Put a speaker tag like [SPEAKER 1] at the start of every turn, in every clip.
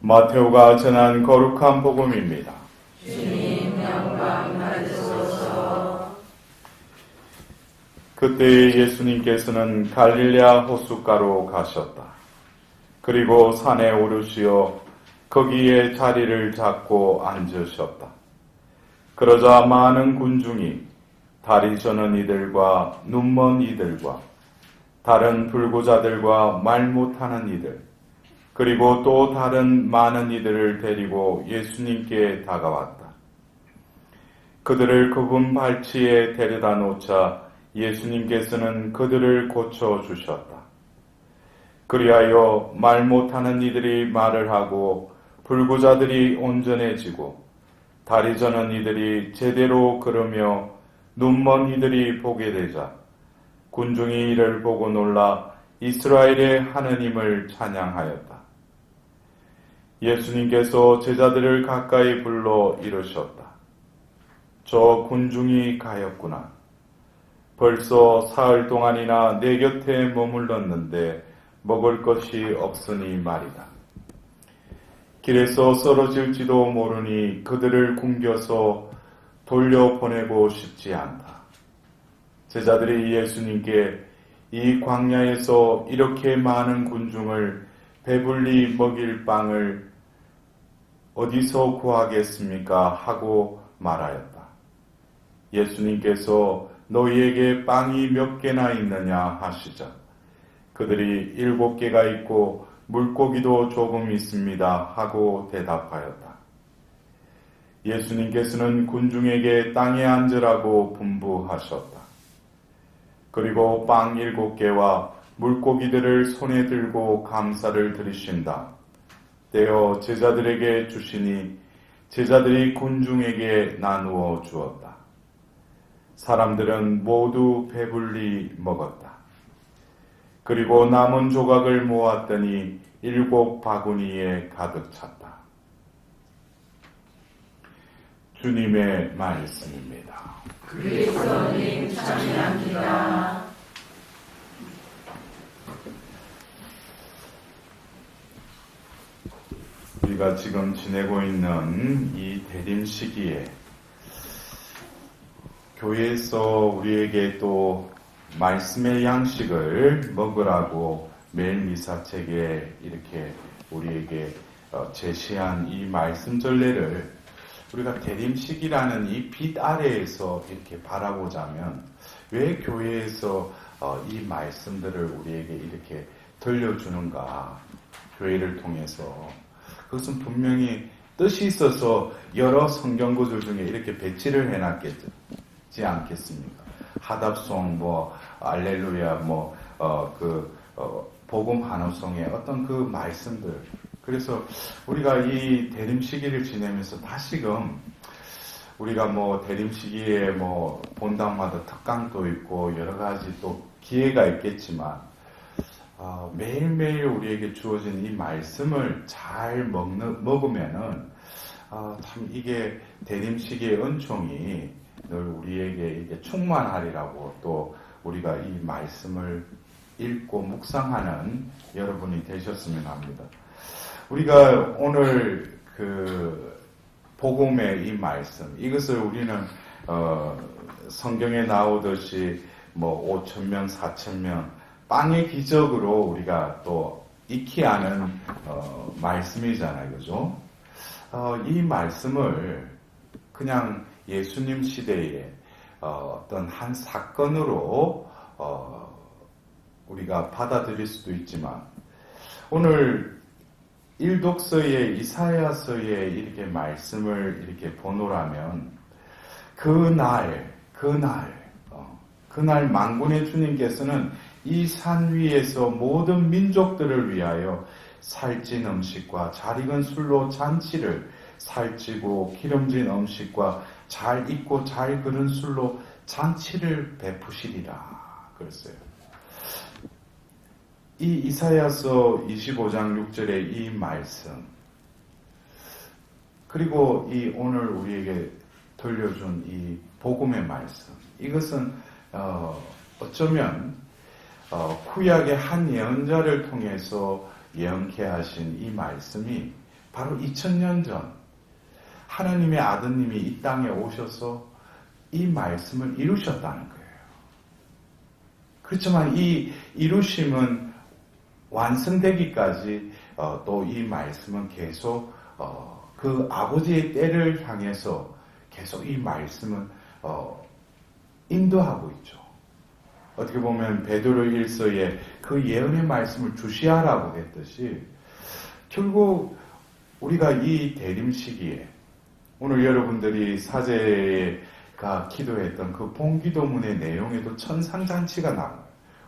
[SPEAKER 1] 마테오가 전한 거룩한 복음입니다.
[SPEAKER 2] 주님 영광 받으소서.
[SPEAKER 1] 그때 예수님께서는 갈릴레아 호숫가로 가셨다. 그리고 산에 오르시어 거기에 자리를 잡고 앉으셨다. 그러자 많은 군중이 다리 저는 이들과 눈먼 이들과 다른 불구자들과 말 못하는 이들 그리고 또 다른 많은 이들을 데리고 예수님께 다가왔다. 그들을 그분 발치에 데려다 놓자 예수님께서는 그들을 고쳐주셨다. 그리하여 말 못하는 이들이 말을 하고 불구자들이 온전해지고 다리 저는 이들이 제대로 걸으며 눈먼 이들이 보게 되자 군중이 이를 보고 놀라 이스라엘의 하느님을 찬양하였다. 예수님께서 제자들을 가까이 불러 이르셨다. 저 군중이 가였구나. 벌써 사흘 동안이나 내 곁에 머물렀는데 먹을 것이 없으니 말이다. 길에서 쓰러질지도 모르니 그들을 굶겨서 돌려보내고 싶지 않다. 제자들이 예수님께 이 광야에서 이렇게 많은 군중을 배불리 먹일 빵을 어디서 구하겠습니까? 하고 말하였다. 예수님께서 너희에게 빵이 몇 개나 있느냐 하시자 그들이 7개가 있고 물고기도 조금 있습니다 하고 대답하였다. 예수님께서는 군중에게 땅에 앉으라고 분부하셨다. 그리고 빵 7개와 물고기들을 손에 들고 감사를 드리신다. 떼어 제자들에게 주시니 제자들이 군중에게 나누어 주었다. 사람들은 모두 배불리 먹었다. 그리고 남은 조각을 모았더니 7 바구니에 가득 찼다. 주님의 말씀입니다.
[SPEAKER 2] 그리스도님 찬양합니다.
[SPEAKER 1] 우리가 지금 지내고 있는 이 대림 시기에 교회에서 우리에게 또 말씀의 양식을 먹으라고 매일 미사책에 이렇게 우리에게 제시한 이 말씀 전례를 우리가 대림식이라는 이 빛 아래에서 이렇게 바라보자면 왜 교회에서 이 말씀들을 우리에게 이렇게 들려주는가? 교회를 통해서 그것은 분명히 뜻이 있어서 여러 성경구절 중에 이렇게 배치를 해놨지 않겠습니까? 하답송, 알렐루야, 복음 한호송의 어떤 그 말씀들. 그래서 우리가 이 대림 시기를 지내면서 다시금 우리가 대림 시기에 본당마다 특강도 있고 여러 가지 또 기회가 있겠지만 매일매일 우리에게 주어진 이 말씀을 잘 먹으면은 참 이게 대림 시기의 은총이 늘 우리에게 이게 충만하리라고 또 우리가 이 말씀을 읽고 묵상하는 여러분이 되셨으면 합니다. 우리가 오늘 그 복음의 이 말씀 이것을 우리는 성경에 나오듯이 5,000명, 4,000명 빵의 기적으로 우리가 또 익히 아는 말씀이잖아요, 그죠? 이 말씀을 그냥 예수님 시대에 어떤 한 사건으로 우리가 받아들일 수도 있지만 오늘 일독서에 이사야서에 이렇게 말씀을 이렇게 보노라면 그날 만군의 주님께서는 이 산 위에서 모든 민족들을 위하여 살찐 음식과 잘 익은 술로 잔치를 살찌고 기름진 음식과 잘 익고 잘 그른 술로 잔치를 베푸시리라 그랬어요. 이 이사야서 25장 6절의 이 말씀 그리고 이 오늘 우리에게 들려준 이 복음의 말씀 이것은 어쩌면 구약의 한 예언자를 통해서 예언케 하신 이 말씀이 바로 2000년 전 하나님의 아드님이 이 땅에 오셔서 이 말씀을 이루셨다는 거예요. 그렇지만 이 이루심은 완성되기까지 또 이 말씀은 계속 그 아버지의 때를 향해서 계속 이 말씀은 인도하고 있죠. 어떻게 보면 베드로 1서에 그 예언의 말씀을 주시하라고 했듯이 결국 우리가 이 대림 시기에 오늘 여러분들이 사제가 기도했던 그 본기도문의 내용에도 천상잔치가 나와요.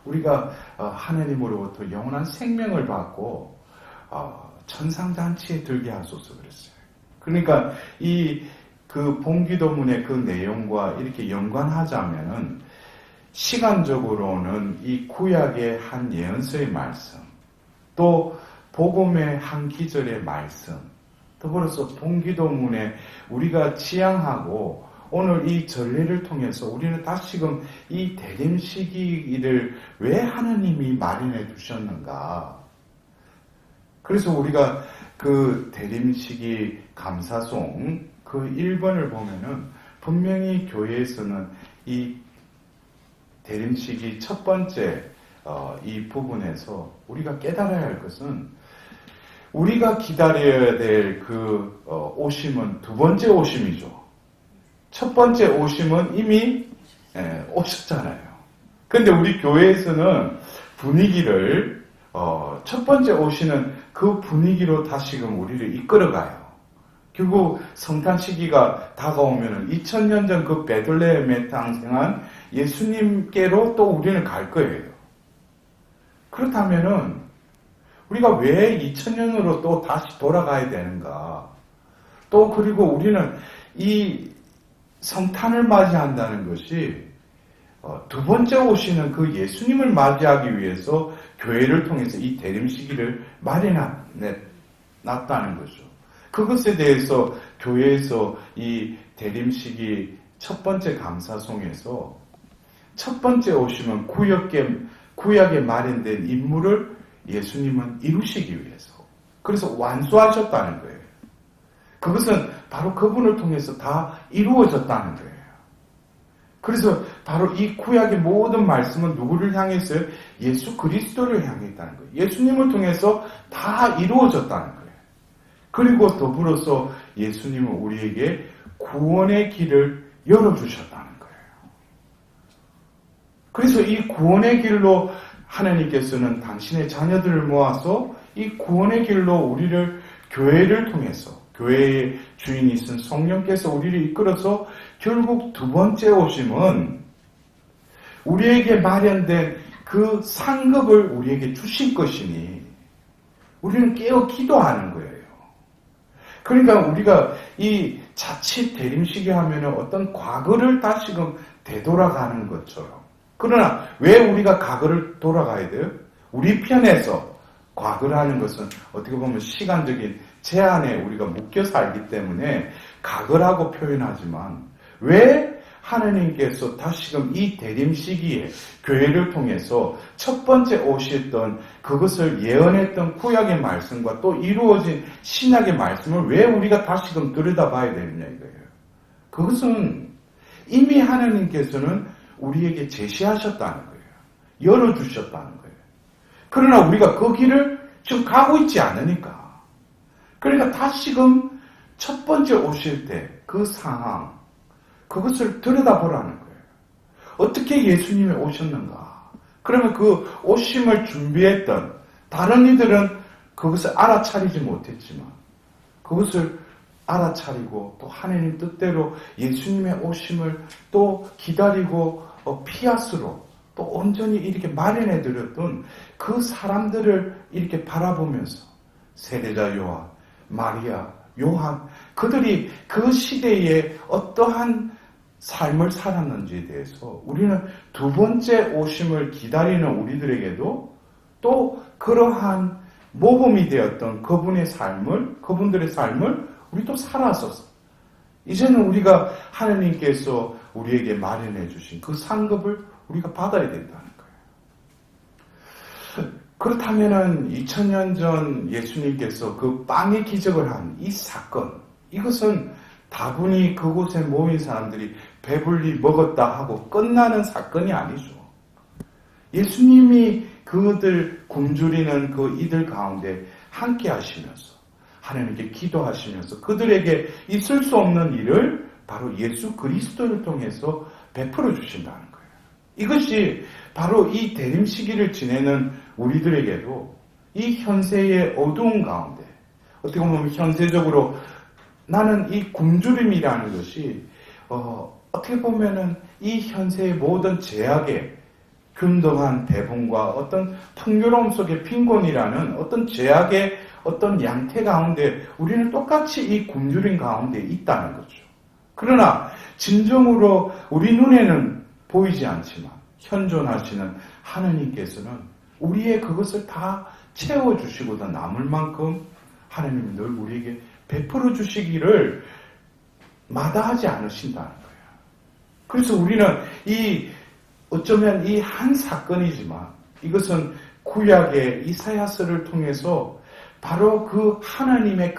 [SPEAKER 1] 우리가 하나님으로부터 영원한 생명을 받고 천상잔치에 들게 하소서 그랬어요. 그러니까 그 본기도문의 그 내용과 이렇게 연관하자면은 시간적으로는 이 구약의 한 예언서의 말씀, 또 복음의 한 기절의 말씀, 더불어서 본기도문에 우리가 지향하고 오늘 이 전례를 통해서 우리는 다시금 이 대림 시기를 왜 하나님이 마련해 두셨는가. 그래서 우리가 그 대림 시기 감사송 그 1번을 보면은 분명히 교회에서는 이 대림 시기 첫 번째 이 부분에서 우리가 깨달아야 할 것은 우리가 기다려야 될 그 오심은 두 번째 오심이죠. 첫 번째 오심은 이미 오셨잖아요. 그런데 우리 교회에서는 분위기를 첫 번째 오시는 그 분위기로 다시금 우리를 이끌어가요. 결국 성탄 시기가 다가오면 2000년 전 그 베들레헴에 탄생한 예수님께로 또 우리는 갈 거예요. 그렇다면은 우리가 왜 2000년으로 또 다시 돌아가야 되는가? 또 그리고 우리는 이 성탄을 맞이한다는 것이 두 번째 오시는 그 예수님을 맞이하기 위해서 교회를 통해서 이 대림 시기를 마련해놨다는 거죠. 그것에 대해서 교회에서 이 대림 시기 첫 번째 감사송에서 첫 번째 오시면 구약에 마련된 임무를 예수님은 이루시기 위해서 그래서 완수하셨다는 거예요. 그것은 바로 그분을 통해서 다 이루어졌다는 거예요. 그래서 바로 이 구약의 모든 말씀은 누구를 향했어요? 예수 그리스도를 향했다는 거예요. 예수님을 통해서 다 이루어졌다는 거예요. 그리고 더불어서 예수님은 우리에게 구원의 길을 열어주셨다는 거예요. 그래서 이 구원의 길로 하나님께서는 당신의 자녀들을 모아서 이 구원의 길로 우리를 교회를 통해서 교회의 주인이신 성령께서 우리를 이끌어서 결국 두 번째 오심은 우리에게 마련된 그 상급을 우리에게 주실 것이니 우리는 깨어 기도하는 거예요. 그러니까 우리가 이 자칫 대림시기 하면 어떤 과거를 다시금 되돌아가는 것처럼. 그러나 왜 우리가 과거를 돌아가야 돼요? 우리 편에서 과거라는 것은 어떻게 보면 시간적인 제한에 우리가 묶여 살기 때문에 과거라고 표현하지만 왜 하나님께서 다시금 이 대림 시기에 교회를 통해서 첫 번째 오셨던 그것을 예언했던 구약의 말씀과 또 이루어진 신약의 말씀을 왜 우리가 다시금 들여다봐야 되느냐 이거예요. 그것은 이미 하나님께서는 우리에게 제시하셨다는 거예요. 열어주셨다는 거예요. 그러나 우리가 그 길을 지금 가고 있지 않으니까. 그러니까 다시금 첫 번째 오실 때 그 상황, 그것을 들여다보라는 거예요. 어떻게 예수님이 오셨는가? 그러면 그 오심을 준비했던 다른 이들은 그것을 알아차리지 못했지만 그것을 알아차리고 또 하나님 뜻대로 예수님의 오심을 또 기다리고 피아스로 또 온전히 이렇게 마련해 드렸던 그 사람들을 이렇게 바라보면서 세례자 요한, 마리아, 요한 그들이 그 시대에 어떠한 삶을 살았는지에 대해서 우리는 두 번째 오심을 기다리는 우리들에게도 또 그러한 모범이 되었던 그분들의 삶을 우리도 살아서 이제는 우리가 하나님께서 우리에게 마련해 주신 그 상급을 우리가 받아야 된다는 거예요. 그렇다면은 2000년 전 예수님께서 그 빵의 기적을 한 이 사건, 이것은 다분히 그곳에 모인 사람들이 배불리 먹었다 하고 끝나는 사건이 아니죠. 예수님이 그들 굶주리는 그 이들 가운데 함께 하시면서 하나님께 기도하시면서 그들에게 있을 수 없는 일을 바로 예수 그리스도를 통해서 베풀어 주신다는 거예요. 이것이 바로 이 대림 시기를 지내는 우리들에게도 이 현세의 어두운 가운데, 어떻게 보면 현세적으로 나는 이 굶주림이라는 것이 어떻게 보면은 이 현세의 모든 제약에 균등한 배분과 어떤 풍요로움 속의 빈곤이라는 어떤 제약의 어떤 양태 가운데 우리는 똑같이 이 굶주림 가운데 있다는 거죠. 그러나 진정으로 우리 눈에는 보이지 않지만 현존하시는 하나님께서는 우리의 그것을 다 채워주시고 더 남을 만큼 하나님이 늘 우리에게 베풀어 주시기를 마다하지 않으신다는 거예요. 그래서 우리는 어쩌면 이 한 사건이지만 이것은 구약의 이사야서를 통해서 바로 그 하나님의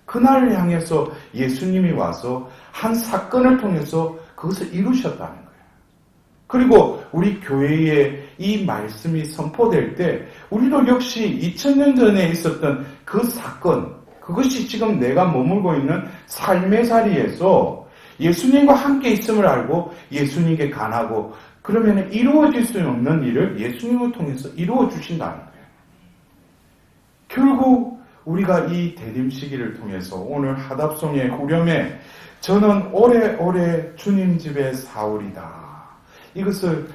[SPEAKER 1] 그날을 향해서 예수님이 와서 한 사건을 통해서 그것을 이루셨다는 거예요. 그리고 우리 교회에 이 말씀이 선포될 때 우리도 역시 2000년 전에 있었던 그 사건, 그것이 지금 내가 머물고 있는 삶의 자리에서 예수님과 함께 있음을 알고 예수님께 간하고 그러면 이루어질 수 없는 일을 예수님을 통해서 이루어 주신다는 거예요. 결국 우리가 이 대림 시기를 통해서 오늘 하답송의 후렴에 저는 오래오래 주님 집에 사오리다. 이것을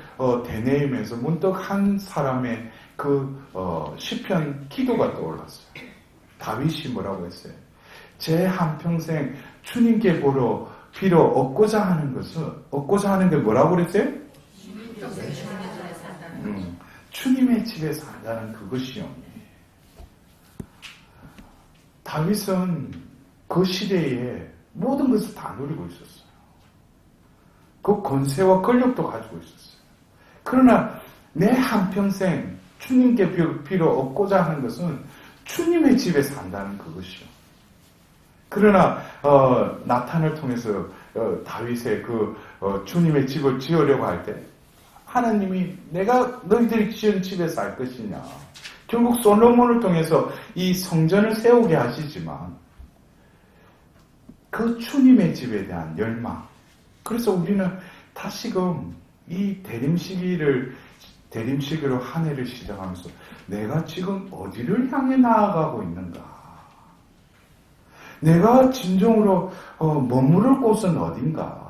[SPEAKER 1] 되뇌이면서 문득 한 사람의 시편 기도가 떠올랐어요. 다윗이 뭐라고 했어요? 제 한평생 주님께 비로 얻고자 하는 게 뭐라고 그랬어요? 주님의 집에 산다는 그것이요. 다윗은 그 시대에 모든 것을 다 누리고 있었어요. 그 권세와 권력도 가지고 있었어요. 그러나 내 한평생 주님께 비로 얻고자 하는 것은 주님의 집에 산다는 그것이요. 그러나 나탄을 통해서 다윗의 주님의 집을 지으려고 할 때 하나님이 내가 너희들이 지은 집에 살 것이냐. 결국 솔로몬을 통해서 이 성전을 세우게 하시지만 그 주님의 집에 대한 열망. 그래서 우리는 다시금 이 대림 시기로 한 해를 시작하면서 내가 지금 어디를 향해 나아가고 있는가? 내가 진정으로 머무를 곳은 어딘가?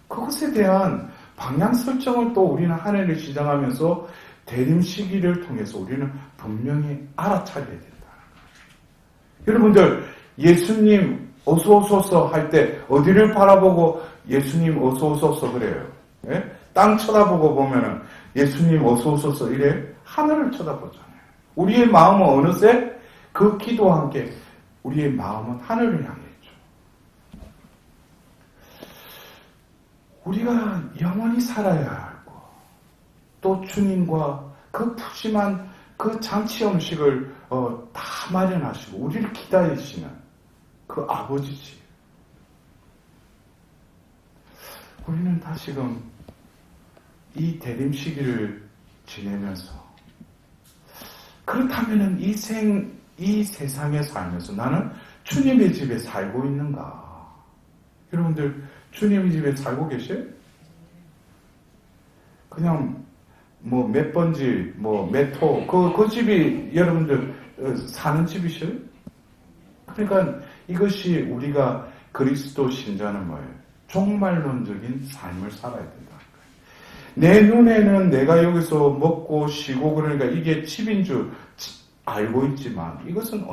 [SPEAKER 1] 그것에 대한 방향 설정을 또 우리는 한 해를 시작하면서 대림 시기를 통해서 우리는 분명히 알아차려야 된다. 여러분들 예수님 어서 오소서 할 때 어디를 바라보고 예수님 어서 오소서 그래요? 예? 땅 쳐다보고 보면은 예수님 어서 오소서 이래요? 하늘을 쳐다보잖아요. 우리의 마음은 어느새 그 기도와 함께 우리의 마음은 하늘을 향해 있죠. 우리가 영원히 살아야 하고 또 주님과 그 푸짐한 그 잔치 음식을 다 마련하시고 우리를 기다리시는 그 아버지지. 우리는 다시금 이 대림 시기를 지내면서 그렇다면 이 세상에 살면서 나는 주님의 집에 살고 있는가? 여러분들 주님의 집에 살고 계세요? 그냥 몇 번지 몇 호 그 집이 여러분들 사는 집이셔요? 그러니까 이것이 우리가 그리스도 신자는 뭐예요? 종말론적인 삶을 살아야 된다. 내 눈에는 내가 여기서 먹고 쉬고 그러니까 이게 집인 줄 알고 있지만 이것은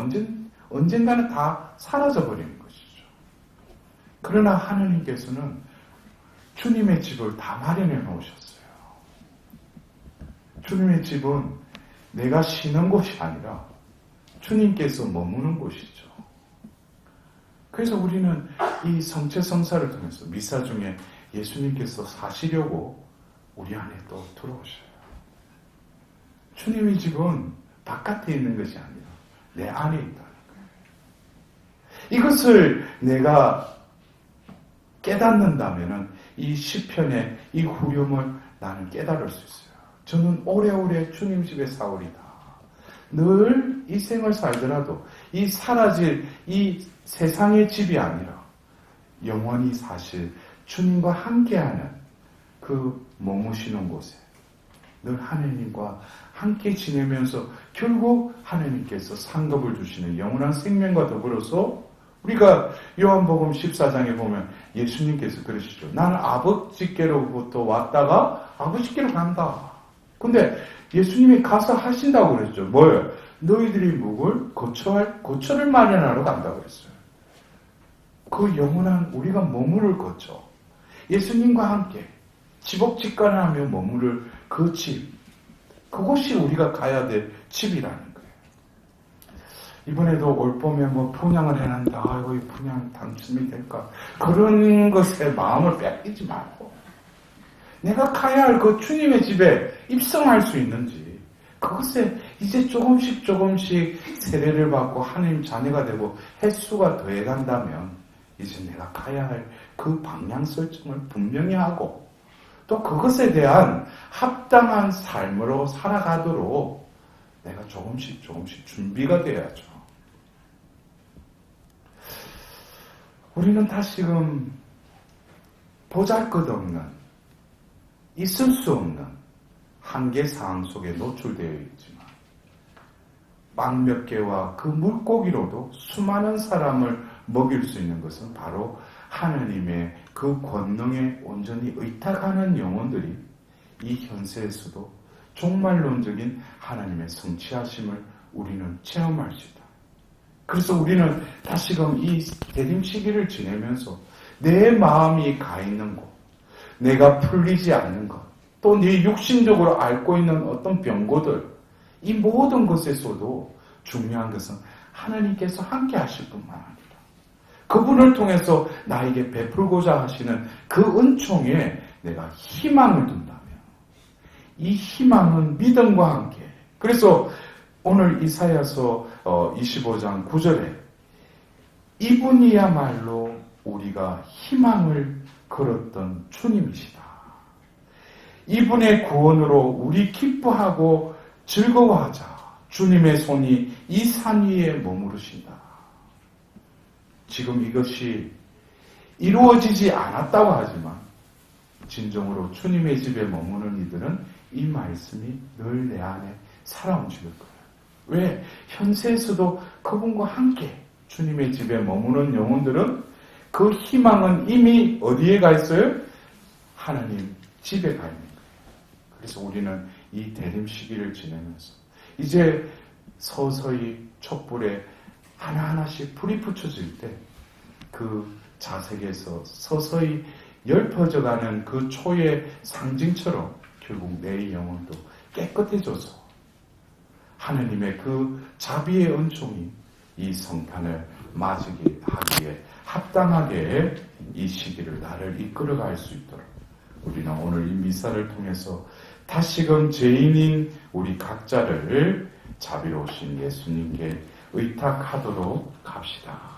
[SPEAKER 1] 언젠가는 다 사라져버리는 것이죠. 그러나 하나님께서는 주님의 집을 다 마련해 놓으셨어요. 주님의 집은 내가 쉬는 곳이 아니라 주님께서 머무는 곳이죠. 그래서 우리는 이 성체성사를 통해서 미사 중에 예수님께서 사시려고 우리 안에 또 들어오셔요. 주님의 집은 바깥에 있는 것이 아니라 내 안에 있다는 거예요. 이것을 내가 깨닫는다면 이 시편의 이 후렴을 나는 깨달을 수 있어요. 저는 오래오래 주님 집에 사오리다. 늘 이 생을 살더라도 이 사라질 이 세상의 집이 아니라 영원히 사실 주님과 함께하는 그 머무시는 곳에 늘 하나님과 함께 지내면서 결국 하나님께서 상급을 주시는 영원한 생명과 더불어서 우리가 요한복음 14장에 보면 예수님께서 그러시죠. 나는 아버지께로부터 왔다가 아버지께로 간다. 근데 예수님이 가서 하신다고 그랬죠. 뭐예요? 너희들이 묵을 거처를 마련하러 간다고 그랬어요. 그 영원한 우리가 머무를 거처. 예수님과 함께 지복직간하며 머무를 그 집. 그곳이 우리가 가야 될 집이라는 거예요. 이번에도 올 봄에 분양을 해난다. 아이고, 이 분양 당첨이 될까? 그런 것에 마음을 뺏기지 말고 내가 가야 할 그 주님의 집에 입성할 수 있는지 그것에 이제 조금씩 세례를 받고 하나님 자녀가 되고 횟수가 더해간다면 이제 내가 가야 할 그 방향 설정을 분명히 하고 또 그것에 대한 합당한 삶으로 살아가도록 내가 조금씩 준비가 돼야죠. 우리는 다시금 보잘것없는 있을 수 없는 한계사항 속에 노출되어 있지만 빵 몇 개와 그 물고기로도 수많은 사람을 먹일 수 있는 것은 바로 하나님의 그 권능에 온전히 의탁하는 영혼들이 이 현세에서도 종말론적인 하나님의 성취하심을 우리는 체험할 수 있다. 그래서 우리는 다시금 이 대림 시기를 지내면서 내 마음이 가 있는 곳, 내가 풀리지 않는 것, 또 네 육신적으로 앓고 있는 어떤 병고들, 이 모든 것에서도 중요한 것은 하나님께서 함께 하실 뿐만 아니라 그분을 통해서 나에게 베풀고자 하시는 그 은총에 내가 희망을 둔다면 이 희망은 믿음과 함께. 그래서 오늘 이사야서 25장 9절에 이분이야말로 우리가 희망을 걸었던 주님이시다. 이분의 구원으로 우리 기뻐하고 즐거워하자. 주님의 손이 이 산 위에 머무르신다. 지금 이것이 이루어지지 않았다고 하지만 진정으로 주님의 집에 머무는 이들은 이 말씀이 늘 내 안에 살아 움직일 거예요. 왜? 현세에서도 그분과 함께 주님의 집에 머무는 영혼들은 그 희망은 이미 어디에 가 있어요? 하나님 집에 가 있는 거예요. 그래서 우리는 이 대림 시기를 지내면서 이제 서서히 촛불에 하나하나씩 불이 붙여질 때 그 자색에서 서서히 엷어져가는 그 초의 상징처럼 결국 내 영혼도 깨끗해져서 하나님의 그 자비의 은총이 이 성탄을 맞이하기에 합당하게 이 시기를 나를 이끌어갈 수 있도록 우리는 오늘 이 미사를 통해서 다시금 죄인인 우리 각자를 자비로우신 예수님께 의탁하도록 합시다.